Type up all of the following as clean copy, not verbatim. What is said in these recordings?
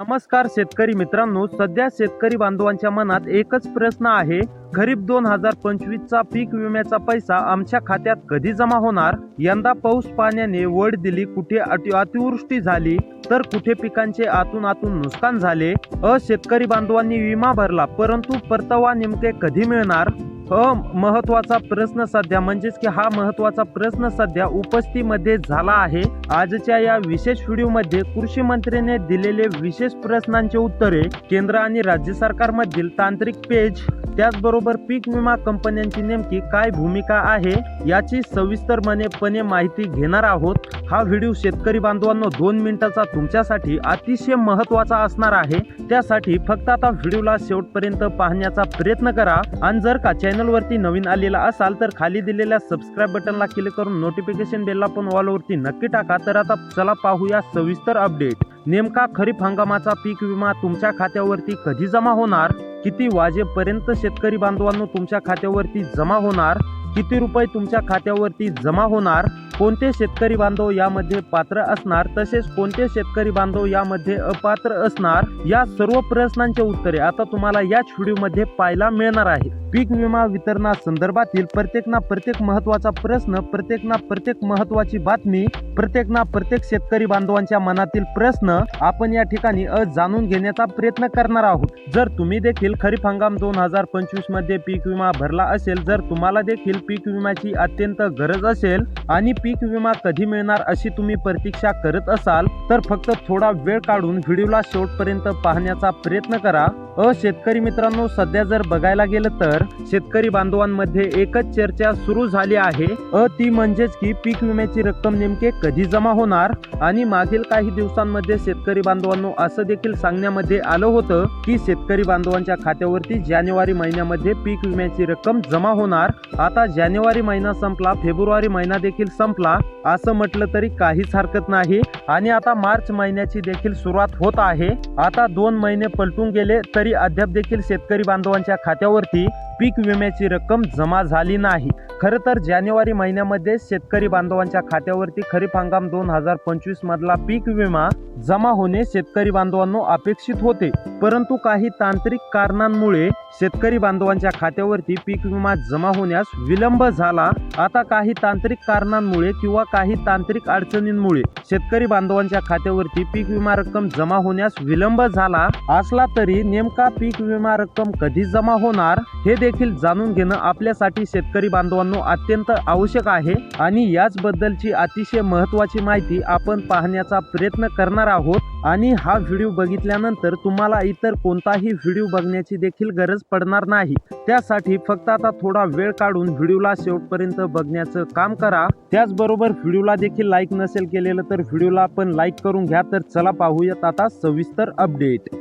नमस्कार शेतकरी मित्रांनो, सध्या शेतकरी बांधवांच्या मनात एकच प्रश्न आहे. खरीप 2025चा पीक विम्याचा पैसा आमच्या खात्यात कधी जमा होणार? यंदा पाऊस पाण्याने वड दिली, कुठे अतिवृष्टी झाली तर कुठे पिकांचे आतून नुकसान झाले. शेतकरी बांधवांनी विमा भरला, परंतु परतावा नेमके कधी मिळणार? महत्वाचा प्रश्न सध्या हा महत्वाचा प्रश्न सध्या उपस्थितीमध्ये झाला आहे. आजच्या या विशेष व्हिडिओमध्ये कृषी मंत्र्यांनी दिलेले विशेष प्रश्नांचे उत्तरे, केंद्र आणि राज्य सरकारमधील तांत्रिक पेज, त्याचबरोबर पीक विमा कंपन्यांची नेमकी काय भूमिका आहे याची सविस्तरपणे माहिती घेणार आहोत. हा व्हिडिओ शेतकरी बांधवांनो 2 मिनिटाचा तुमच्यासाठी अतिशय महत्वाचा असणार आहे. त्यासाठी फक्त आता व्हिडिओला शेवटपर्यंत पाहण्याचा प्रयत्न करा आणि जर का चॅनलवरती नवीन आलेला असाल तर खाली दिलेल्या सबस्क्राइब बटनला क्लिक करून नोटिफिकेशन बेलला पण ऑल वरती नक्की टाका. तर आता चला पाहूया सविस्तर अपडेट. नेमका खरीप हंगामाचा पीक विमा तुमच्या खात्यावरती कधी जमा होणार? किती वाजेपर्यंत शेतकरी बांधवांनो तुमच्या खात्यावरती जमा होणार? किती रुपये तुमच्या खात्यावरती जमा होणार? कोणते शेतकरी बांधव यामध्ये पात्र असणार, तसेच कोणते शेतकरी बांधव यामध्ये अपात्र असणार? या सर्व प्रश्नांचे उत्तरे आता तुम्हाला याच व्हिडिओमध्ये पाहायला मिळणार आहे. पीक विमा वितरणासंदर्भातील प्रत्येक महत्वाचा प्रश्न, प्रत्येक महत्वाची बातमी, प्रत्येक शेतकरी बांधवांच्या मनातील प्रश्न आपण या ठिकाणी जाणून घेण्याचा प्रयत्न करणार आहोत. जर तुम्ही देखील खरीप हंगाम 2025 मध्ये पीक विमा भरला असेल, जर तुम्हाला देखील पीक विम्याची अत्यंत गरज असेल आणि पीक विमा कधी मिळणार अशी तुम्ही प्रतीक्षा करत असाल, तर फक्त थोडा वेळ काढून व्हिडिओला शेवटपर्यंत पाहण्याचा प्रयत्न करा. शेतकरी मित्रांनो, सध्या जर बघायला गेलं तर शेतकरी बांधवांमध्ये एकच चर्चा सुरू झाली आहे, ती म्हणजेच की पीक विम्याची रक्कम नेमके कधी जमा होणार. आणि मागील काही दिवसांमध्ये शेतकरी बांधवांनो असं देखील सांगण्यामध्ये आलं होतं की शेतकरी बांधवांच्या खात्यावरती जानेवारी महिन्यामध्ये पीक विम्याची रक्कम जमा होणार. आता जानेवारी महिना संपला, फेब्रुवारी महिना देखील संपला असं म्हटलं तरी काहीच हरकत नाही. आणि आता मार्च महिन्याची देखील सुरुवात होत आहे. आता 2 महिने पलटून गेले तरी अद्याप देखील शेतकरी बांधवांच्या खात्यावरती पीक विम्याची रक्कम जमा झाली नाही. खरं तर जानेवारी महिन्यामध्ये शेतकरी बांधवांच्या खात्यावरती खरीप हंगाम 2025 मधला पीक विमा जमा होणे शेतकरी बांधवांनो अपेक्षित होते, परंतु काही तांत्रिक कारणांमुळे शेतकरी बांधवांच्या खात्यावरती पीक विमा जमा होण्यास विलंब झाला. आता काही तांत्रिक कारणांमुळे किंवा काही तांत्रिक अडचणींमुळे शेतकरी बांधवांच्या खात्यावरती पीक विमा रक्कम जमा होण्यास विलंब झाला असला तरी नेमका पीक विमा रक्कम कधी जमा होणार हे देखील जाणून घेणं आपल्यासाठी शेतकरी बांधवांनो अत्यंत आवश्यक आहे. आणि याचबद्दलची अतिशय महत्वाची माहिती आपण पाहण्याचा प्रयत्न करणार आहोत. आणि हा व्हिडिओ बघितल्यानंतर तुम्हाला इतर कोणताही व्हिडिओ बघण्याची देखील गरज पडणार नाही. त्यासाठी फक्त आता थोडा वेळ काढून व्हिडिओला शेवटपर्यंत बघण्याचं काम करा. त्याचबरोबर व्हिडिओला देखील लाईक नसेल केलेलं तर व्हिडिओला पण लाईक करून घ्या. तर चला पाहूयात आता सविस्तर अपडेट.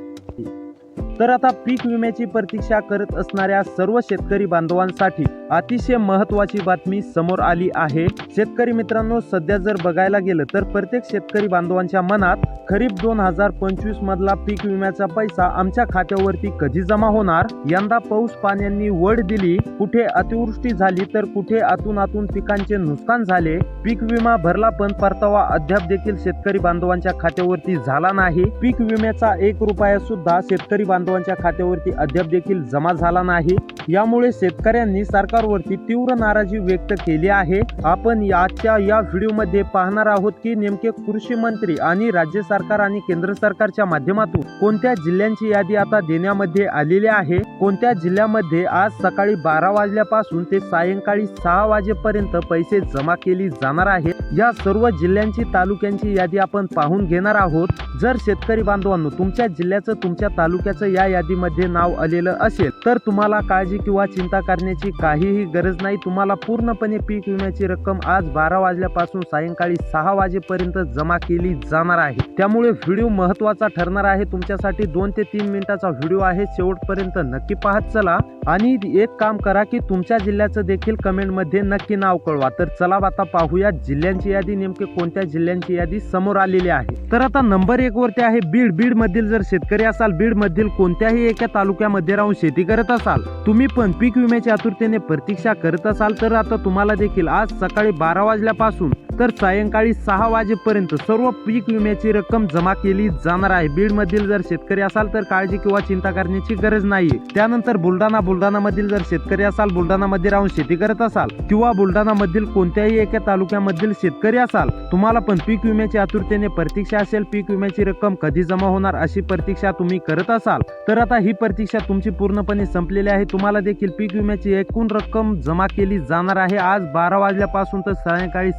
तर आता पीक विम्याची प्रतीक्षा करत असणाऱ्या सर्व शेतकरी बांधवांसाठी अतिशय महत्वाची बातमी समोर आली आहे. शेतकरी मित्रांनो, सध्या जर बघायला गेलं तर प्रत्येक शेतकरी बांधवांच्या मनात खरीप 2025 मधला पीक विम्याचा पैसा आमच्या खात्यावरती कधी जमा होणार? यंदा पाऊस पाण्यांनी वड दिली, कुठे अतिवृष्टी झाली तर कुठे आतून पिकांचे नुकसान झाले. पीक विमा भरला पण परतावा अद्याप देखील शेतकरी बांधवांच्या खात्यावरती झाला नाही. पीक विम्याचा 1 रुपया सुद्धा शेतकरी बांधवांच्या खात्यावरती अद्याप देखील जमा झाला नाही. यामुळे शेतकऱ्यांनी सरकारवरती तीव्र नाराजी व्यक्त केली आहे. आपण आजच्या या व्हिडिओमध्ये पाहणार आहोत की नेमके कृषी मंत्री आणि राज्य सरकार आणि केंद्र सरकारच्या माध्यमातून कोणत्या जिल्ह्यांची यादी आता देण्यामध्ये आलेली आहे. कोणत्या जिल्ह्यामध्ये आज सकाळी 12 वाजल्यापासून ते सायंकाळी 6 वाजेपर्यंत पैसे जमा केली जाणार आहेत. या सर्व जिल्ह्यांची तालुक्यांची यादी आपण पाहून घेणार आहोत. जर शेतकरी बांधवांनो तुमच्या जिल्ह्याचं, तुमच्या तालुक्याचं या यादीमध्ये नाव आलेलं असेल तर तुम्हाला काळजी किंवा चिंता करण्याची काहीही गरज नाही. तुम्हाला पूर्णपणे पीक विम्याची रक्कम आज 12 वाजल्यापासून सायंकाळी 6 वाजेपर्यंत जमा केली जाणार आहे. त्यामुळे व्हिडिओ महत्वाचा ठरणार आहे तुमच्यासाठी. 2 ते 3 मिनिटाचा व्हिडिओ आहे, शेवटपर्यंत नक्की पाहत चला. आणि एक काम करा की तुमच्या जिल्ह्याचं देखील कमेंटमध्ये नक्की नाव कळवा. तर चला आता पाहूया जिल्ह्यांची यादी, नेमके कोणत्या जिल्ह्यांची यादी समोर आलेली आहे. तर आता नंबर 1 वरती आहे बीड. बीड मधील जर शेतकरी असाल, बीड मधील कोणत्याही एका तालुक्यामध्ये राहून शेती करत असाल, तुम्ही पण पीक विम्याच्या आतुरतेने प्रतीक्षा करत असाल तर आता तुम्हाला देखील आज सकाळी 12 वाजल्यापासून तर सायंकाळी 6 वाजेपर्यंत सर्व पीक विम्याची रक्कम जमा केली जाणार आहे. बीड मधील जर शेतकरी असाल तर काळजी किंवा चिंता करण्याची गरज नाहीये. त्यानंतर बुलढाणा मधील जर शेतकरी असाल, बुलढाणामध्ये राहून शेती करत असाल किंवा बुलढाणा मधील कोणत्याही एका तालुक्यामधील शेतकरी असाल, तुम्हाला पण पीक विम्याची आतुरतेने प्रतीक्षा असेल. पीक विम्याची रक्कम कधी जमा होणार अशी प्रतीक्षा तुम्ही करत असाल तर आता ही प्रतीक्षा तुमची पूर्णपणे संपलेली आहे. तुम्हाला देखील पीक विम्याची एकूण रक्कम जमा केली जाणार आहे. आज 12 वाजल्यापासून तर सायंकाळी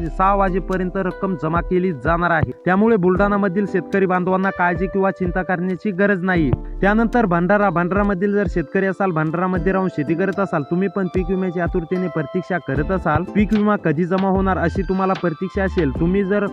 6 वाजेपर्यंत रक्कम जमा केली जाणार आहे. त्यामुळे बुलढाणा मधील शेतकरी बांधवांना काळजी किंवा चिंता करण्याची गरज नाही. त्यानंतर भंडारा मधील जर शेतकरी असाल, भंडारामध्ये राहून शेती करत असाल, तुम्ही पण पीक विम्याची आतुरतेने प्रतीक्षा करत असाल. पीक विमा कधी जमा होणार अशी तुम्हाला प्रतीक्षा असेल. तुम्ही जर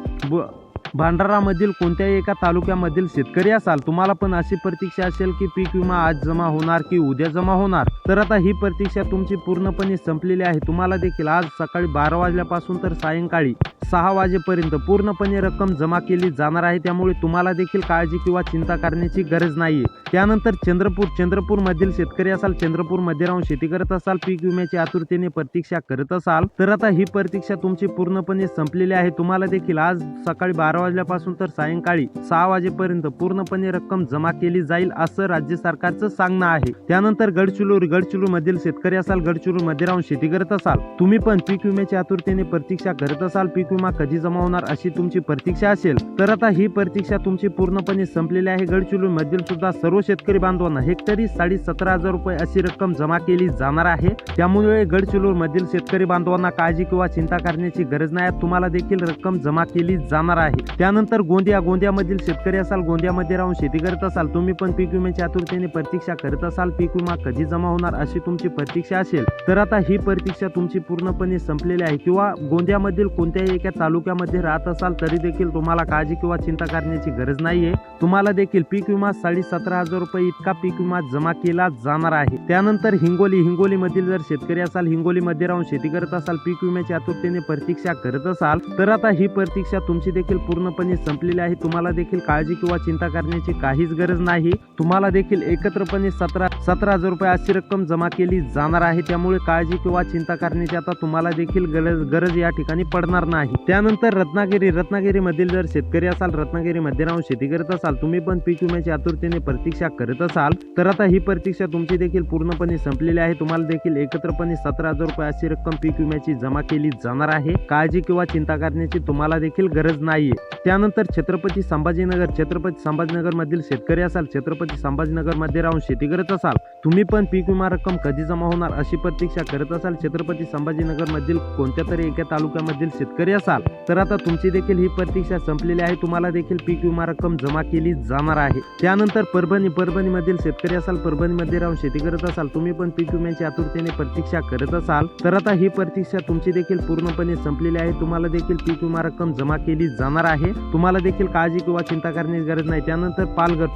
भंडारामधील कोणत्याही एका तालुक्यामधील शेतकरी असाल, तुम्हाला पण अशी प्रतीक्षा असेल की पीक विमा आज जमा होणार की उद्या जमा होणार, तर आता ही प्रतीक्षा तुमची पूर्णपणे संपलेली आहे. तुम्हाला देखील आज सकाळी 12 वाजल्यापासून तर सायंकाळी 6 वाजेपर्यंत पूर्णपणे रक्कम जमा केली जाणार आहे. त्यामुळे तुम्हाला देखील काळजी किंवा चिंता करण्याची गरज नाहीये. त्यानंतर चंद्रपूर मधील शेतकरी असाल, चंद्रपूर मध्ये राहून शेती करत असाल, पीक विम्याची आतुरतेने प्रतीक्षा करत असाल, तर आता ही प्रतीक्षा तुमची पूर्णपणे संपलेली आहे. तुम्हाला देखील आज सकाळी 12 वाजल्यापासून तर सायंकाळी 6 वाजेपर्यंत पूर्णपणे रक्कम जमा केली जाईल असं राज्य सरकारचं सांगणं आहे. त्यानंतर गडचिरोली मधील शेतकरी असाल, गडचिरोली मध्ये राहून शेती करत असाल, तुम्ही पण पीक विम्याची आतुरतेने प्रतीक्षा करत असाल. पीक विमा कधी जमा होणार अशी तुमची प्रतीक्षा असेल, तर आता ही प्रतीक्षा तुमची पूर्णपणे संपलेली आहे. गडचिरोली मधील सुद्धा सर्व शेतकरी बांधवांना हेक्टरी 17,500 रुपये अशी रक्कम जमा केली जाणार आहे. त्यामुळे गडचिरोली मधील शेतकरी बांधवांना काळजी किंवा चिंता करण्याची गरज नाही. तुम्हाला देखील रक्कम जमा केली जाणार आहे. त्यानंतर गोंदियामधील शेतकरी असाल, गोंदियामध्ये राहून शेती करत असाल, तुम्ही पण पीक विम्याच्या आतुरतेने प्रतीक्षा करत असाल. पीक विमा कधी जमा होणार अशी तुमची प्रतीक्षा असेल, तर आता ही प्रतीक्षा तुमची पूर्णपणे संपलेली आहे. किंवा गोंदियामधील कोणत्याही एका तालुक्यामध्ये राहत असाल तरी देखील तुम्हाला काळजी किंवा चिंता करण्याची गरज नाहीये. तुम्हाला देखील पीक विमा 17,500 रुपये इतका पीक विमा जमा केला जाणार आहे. त्यानंतर हिंगोली मधील जर शेतकरी असाल, हिंगोलीमध्ये राहून शेती करत असाल, पीक विम्याच्या आतुरतेने प्रतीक्षा करत असाल, तर आता ही प्रतीक्षा तुमची देखील पूर्णपणे संपलेली आहे. तुम्हाला देखील काळजी किंवा चिंता करण्याची काहीच गरज नाही. तुम्हाला देखील एकत्रपणे 17,000 रुपये अशी रक्कम जमा केली जाणार आहे. त्यामुळे काळजी किंवा चिंता करण्याची आता तुम्हाला देखील गरज या ठिकाणी पडणार नाही. त्यानंतर रत्नागिरी मधील जर शेतकरी असाल, रत्नागिरीमध्ये राहून शेती करत असाल, तुम्ही पण पीक विम्याची आतुरतेने प्रतीक्षा करत असाल, तर आता ही प्रतीक्षा तुमची देखील पूर्णपणे संपलेली आहे. तुम्हाला देखील एकत्रपणे 17,000 रुपये अशी रक्कम पीक विम्याची जमा केली जाणार आहे. काळजी किंवा चिंता करण्याची तुम्हाला देखील गरज नाहीये. त्यानंतर छत्रपती संभाजीनगर मधील शेतकरी असाल, छत्रपती संभाजीनगर मध्ये राहून शेती करत असाल, तुम्ही पण पीक विमा रक्कम कधी जमा होणार अशी प्रतीक्षा करत असाल, छत्रपती संभाजीनगर मधील कोणत्या तरी एका तालुक्यामधील शेतकरी असाल, तर आता तुमची देखील ही प्रतीक्षा संपलेली आहे. तुम्हाला देखील पीक विमा रक्कम जमा केली जाणार आहे. त्यानंतर परभणी मधील शेतकरी असाल, परभणीमध्ये राहून शेती करत असाल, तुम्ही पण पीक विम्याची आतुरतेने प्रतीक्षा करत असाल, तर आता ही प्रतीक्षा तुमची देखील पूर्णपणे संपलेली आहे. तुम्हाला देखील पीक विमा रक्कम जमा केली जाणार आहे. तुम्हाला देखील काळजी किंवा चिंता करण्याची गरज नाही. त्यानंतर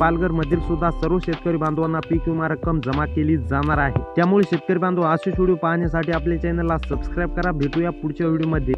पालघर मधील सुद्धा सर्व शेतकरी बांधवांना पीक विमा रक्कम जमा केली जाणार आहे. त्यामुळे शेतकरी बांधव असे व्हिडिओ पाहण्यासाठी आपल्या चॅनलला सबस्क्राईब करा. भेटूया पुढच्या व्हिडिओमध्ये.